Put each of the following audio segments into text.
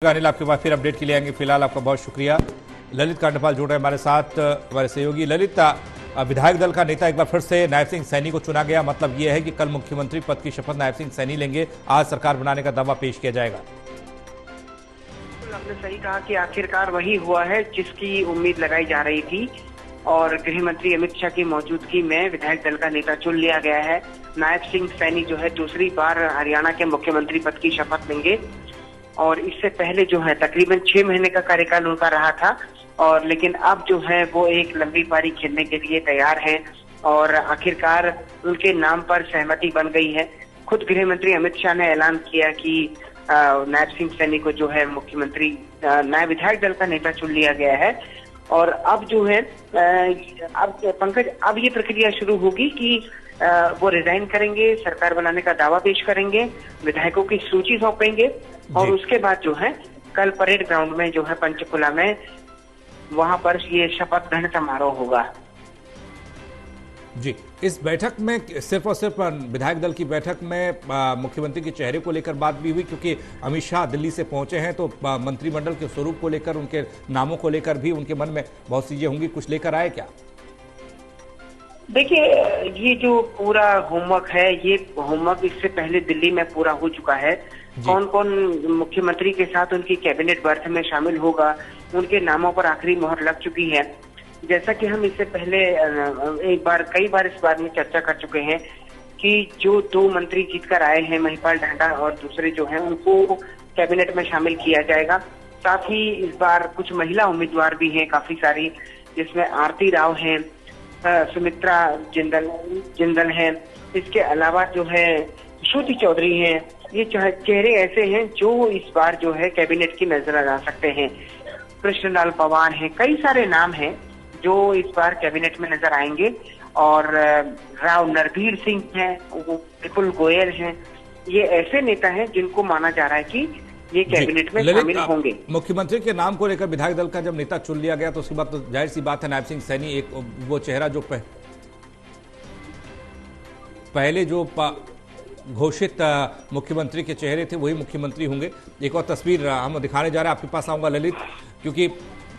अनिल आपके पास फिर अपडेट के लिए आएंगे। फिलहाल आपका बहुत शुक्रिया। ललित कांडपाल जुड़ रहे हैं हमारे साथ, हमारे सहयोगी। ललित, विधायक दल का नेता एक बार फिर से नायब सिंह सैनी को चुना गया, मतलब यह है कि कल मुख्यमंत्री पद की शपथ नायब सिंह सैनी लेंगे, आज सरकार बनाने का दावा पेश किया जाएगा। आपने सही कहा कि आखिरकार वही हुआ है जिसकी उम्मीद लगाई जा रही थी और गृह मंत्री अमित शाह की मौजूदगी में विधायक दल का नेता चुन लिया गया है। नायब सिंह सैनी जो है दूसरी बार हरियाणा के मुख्यमंत्री पद की शपथ लेंगे और इससे पहले जो है तकरीबन 6 महीने का कार्यकाल उनका रहा था और लेकिन अब जो है वो एक लंबी पारी खेलने के लिए तैयार हैं और आखिरकार उनके नाम पर सहमति बन गई है। खुद गृह मंत्री अमित शाह ने ऐलान किया कि नायब सिंह सैनी को जो है मुख्यमंत्री नायब विधायक दल का नेता चुन लिया गया है और अब जो है अब पंकज अब ये प्रक्रिया शुरू होगी कि वो रिजाइन करेंगे, सरकार बनाने का दावा पेश करेंगे, विधायकों की सूची सौंपेंगे और उसके बाद जो है कल परेड ग्राउंड में जो है पंचकुला में वहां पर ये शपथ ग्रहण समारोह होगा। जी, इस बैठक में सिर्फ और सिर्फ विधायक दल की बैठक में मुख्यमंत्री के चेहरे को लेकर बात भी हुई, क्योंकि अमित शाह दिल्ली से पहुंचे हैं तो मंत्रिमंडल के स्वरूप को लेकर, उनके नामों को लेकर भी उनके मन में बहुत चीजें होंगी। कुछ लेकर आए क्या? देखिए, ये जो पूरा होमवर्क है, ये होमवर्क इससे पहले दिल्ली में पूरा हो चुका है। कौन कौन मुख्यमंत्री के साथ उनकी कैबिनेट बर्थ में शामिल होगा, उनके नामों पर आखिरी मोहर लग चुकी है। जैसा कि हम इससे पहले कई बार इस बारे में चर्चा कर चुके हैं कि जो 2 मंत्री जीतकर आए हैं, महिपाल ढांडा और दूसरे जो हैं, उनको कैबिनेट में शामिल किया जाएगा। साथ ही इस बार कुछ महिला उम्मीदवार भी हैं काफी सारी, जिसमें आरती राव हैं, सुमित्रा जिंदल हैं, इसके अलावा जो है श्रुति चौधरी हैं। ये चेहरे ऐसे हैं जो इस बार जो है कैबिनेट की नजर आ सकते हैं। कृष्णलाल पवार हैं, कई सारे नाम हैं जो इस बार कैबिनेट में नजर आएंगे और राव नरवीर सिंह हैं, विपुल गोयल हैं। ये ऐसे नेता हैं जिनको माना जा रहा है कि ये कैबिनेट में शामिल होंगे। मुख्यमंत्री के नाम को लेकर विधायक दल का जब नेता चुन लिया गया तो उसके बाद तो जाहिर सी बात है नायब सिंह सैनी एक वो चेहरा जो पहले जो घोषित मुख्यमंत्री के चेहरे थे वही मुख्यमंत्री होंगे। एक और तस्वीर हम दिखाने जा रहे हैं, आपके पास आऊंगा ललित, क्योंकि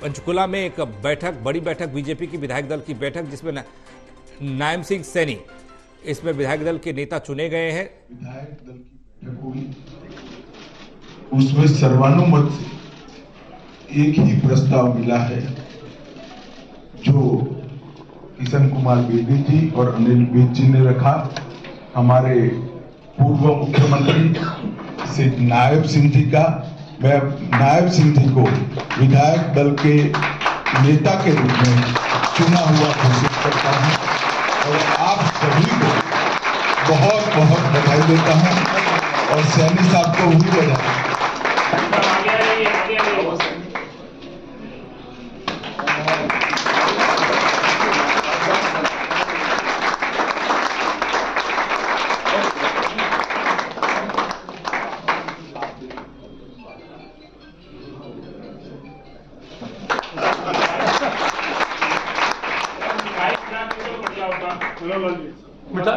पंचकुला में एक बैठक, बड़ी बैठक, बीजेपी की विधायक दल की बैठक, जिसमें नायब सिंह सैनी इसमें विधायक दल के नेता चुने गए हैं। विधायक दल की बैठक हुई, उसमें सर्वानुमत से एक ही प्रस्ताव मिला है जो किशन कुमार बेदी जी और अनिल विज जी ने रखा। हमारे पूर्व मुख्यमंत्री श्री नायब सिंह जी का, मैं नायब सिंह जी को विधायक दल के नेता के रूप में चुना हुआ घोषित करता हूं और आप सभी को बहुत बहुत बधाई देता हूं और सैनी साहब को भी बधाई।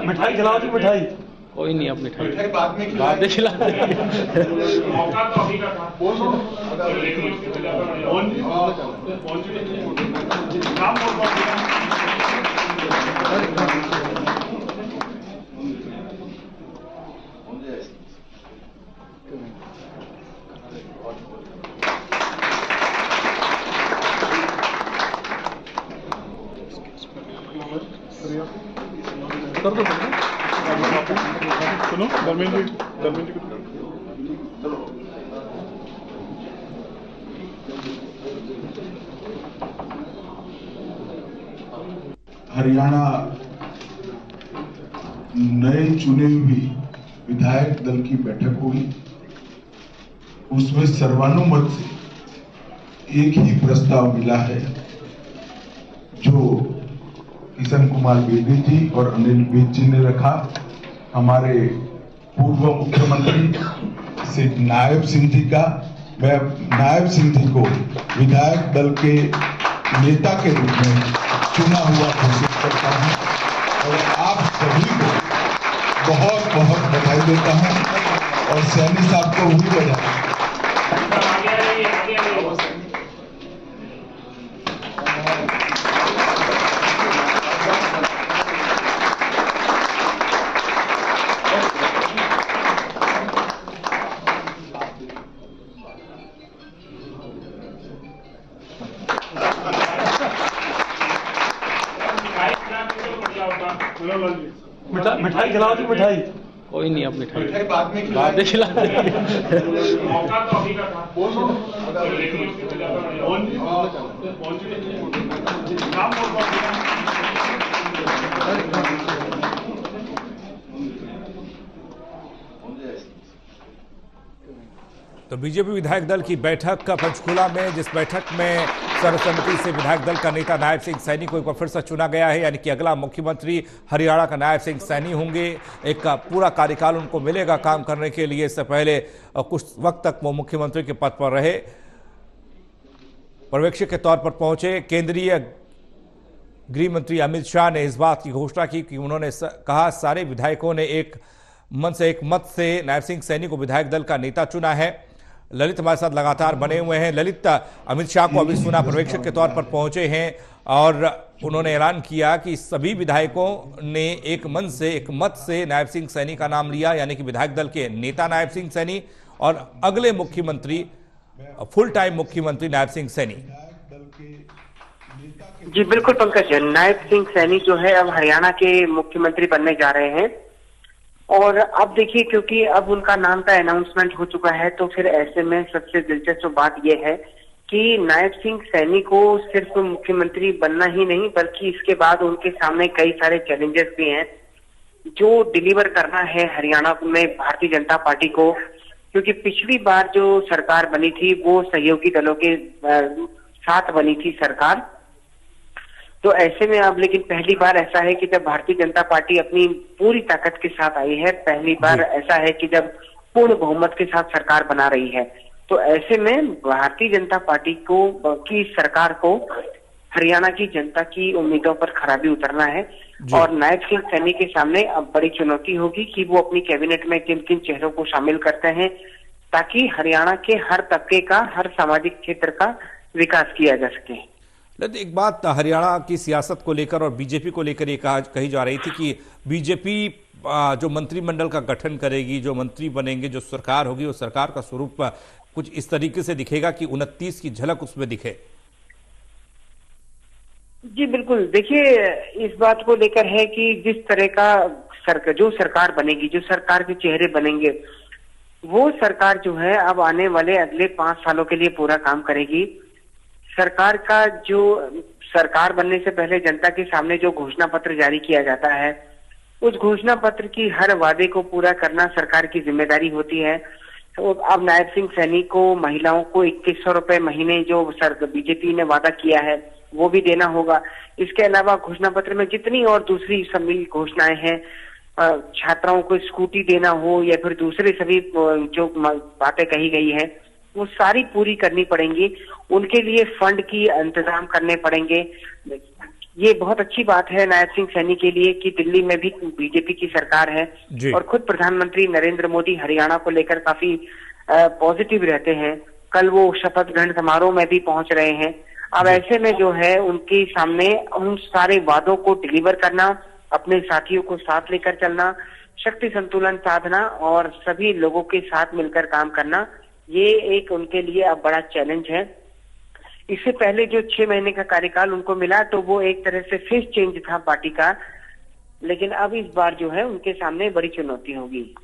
मिठाई खिलाओ जी, मिठाई। कोई नहीं, अब मिठाई बाद में खिला मौका तो अभी का था। कर दो सुनो, धर्मेंद्र जी हरियाणा नए चुने हुए विधायक दल की बैठक हुई, उसमें सर्वानुमत से एक ही प्रस्ताव मिला है जो किशन कुमार बेदी जी और अनिल विज जी ने रखा। हमारे पूर्व मुख्यमंत्री श्री नायब सिंह जी का, मैं नायब सिंह जी को विधायक दल के नेता के रूप में चुना हुआ घोषित करता हूं और आप सभी को बहुत बहुत बधाई देता हूं और सैनी साहब को भी बधाई। मिठाई खिलाओ जी मिठाई। कोई नहीं, आप मिठाई बाद में बाद में खिला देंगे। मौका तो अभी का था। बोल दो। तो बीजेपी विधायक दल की बैठक का पंचकूला में, जिस बैठक में सर्वसम्मति से विधायक दल का नेता नायब सिंह सैनी को एक बार फिर से चुना गया है, यानी कि अगला मुख्यमंत्री हरियाणा का नायब सिंह सैनी होंगे। एक पूरा कार्यकाल उनको मिलेगा काम करने के लिए। इससे पहले कुछ वक्त तक वो मुख्यमंत्री के पद पर रहे, पर्यवेक्षक के तौर पर पहुंचे। केंद्रीय गृह मंत्री अमित शाह ने इस बात की घोषणा की कि उन्होंने कहा सारे विधायकों ने एक मन से, एक मत से नायब सिंह सैनी को विधायक दल का नेता चुना है। ललित हमारे साथ लगातार बने हुए हैं। ललित, अमित शाह को अभी सुना पर्यवेक्षक के तौर पर पहुंचे हैं और उन्होंने ऐलान किया कि सभी विधायकों ने एक मन से, एक मत से नायब सिंह सैनी का नाम लिया, यानी कि विधायक दल के नेता नायब सिंह सैनी और अगले मुख्यमंत्री, फुल टाइम मुख्यमंत्री नायब सिंह सैनी। जी बिल्कुल पंकज, नायब सिंह सैनी जो है अब हरियाणा के मुख्यमंत्री बनने जा रहे हैं। और अब देखिए, क्योंकि अब उनका नाम का अनाउंसमेंट हो चुका है, तो फिर ऐसे में सबसे दिलचस्प बात यह है कि नायब सिंह सैनी को सिर्फ मुख्यमंत्री बनना ही नहीं, बल्कि इसके बाद उनके सामने कई सारे चैलेंजेस भी हैं जो डिलीवर करना है हरियाणा में भारतीय जनता पार्टी को। क्योंकि पिछली बार जो सरकार बनी थी वो सहयोगी दलों के साथ बनी थी सरकार। तो ऐसे में अब लेकिन पहली बार ऐसा है कि जब भारतीय जनता पार्टी अपनी पूरी ताकत के साथ आई है, पहली बार ऐसा है कि जब पूर्ण बहुमत के साथ सरकार बना रही है, तो ऐसे में भारतीय जनता पार्टी की सरकार को हरियाणा की जनता की उम्मीदों पर खरा भी उतरना है। और नायब सिंह सैनी के सामने अब बड़ी चुनौती होगी कि वो अपनी कैबिनेट में किन किन चेहरों को शामिल करते हैं, ताकि हरियाणा के हर तबके का, हर सामाजिक क्षेत्र का विकास किया जा सके। एक बात हरियाणा की सियासत को लेकर और बीजेपी को लेकर ये कही जा रही थी कि बीजेपी जो मंत्रिमंडल का गठन करेगी, जो मंत्री बनेंगे, जो सरकार होगी, वो सरकार का स्वरूप कुछ इस तरीके से दिखेगा कि 29 की झलक उसमें दिखे। जी बिल्कुल, देखिए इस बात को लेकर है कि जिस तरह का जो सरकार बनेगी, जो सरकार के चेहरे बनेंगे, वो सरकार जो है अब आने वाले अगले 5 सालों के लिए पूरा काम करेगी। सरकार का जो सरकार बनने से पहले जनता के सामने जो घोषणा पत्र जारी किया जाता है, उस घोषणा पत्र की हर वादे को पूरा करना सरकार की जिम्मेदारी होती है। तो अब नायब सिंह सैनी को महिलाओं को 2100 रुपए महीने जो बीजेपी ने वादा किया है वो भी देना होगा। इसके अलावा घोषणा पत्र में जितनी और दूसरी सम्मिलित घोषणाएं हैं, छात्राओं को स्कूटी देना हो या फिर दूसरे सभी जो बातें कही गई है, वो सारी पूरी करनी पड़ेंगी। उनके लिए फंड की इंतजाम करने पड़ेंगे। ये बहुत अच्छी बात है नायब सिंह सैनी के लिए कि दिल्ली में भी बीजेपी की सरकार है और खुद प्रधानमंत्री नरेंद्र मोदी हरियाणा को लेकर काफी पॉजिटिव रहते हैं। कल वो शपथ ग्रहण समारोह में भी पहुंच रहे हैं। अब ऐसे में जो है उनके सामने उन सारे वादों को डिलीवर करना, अपने साथियों को साथ लेकर चलना, शक्ति संतुलन साधना और सभी लोगों के साथ मिलकर काम करना, ये एक उनके लिए अब बड़ा चैलेंज है। इससे पहले जो 6 महीने का कार्यकाल उनको मिला तो वो एक तरह से फेस चेंज था पार्टी का, लेकिन अब इस बार जो है उनके सामने बड़ी चुनौती होगी।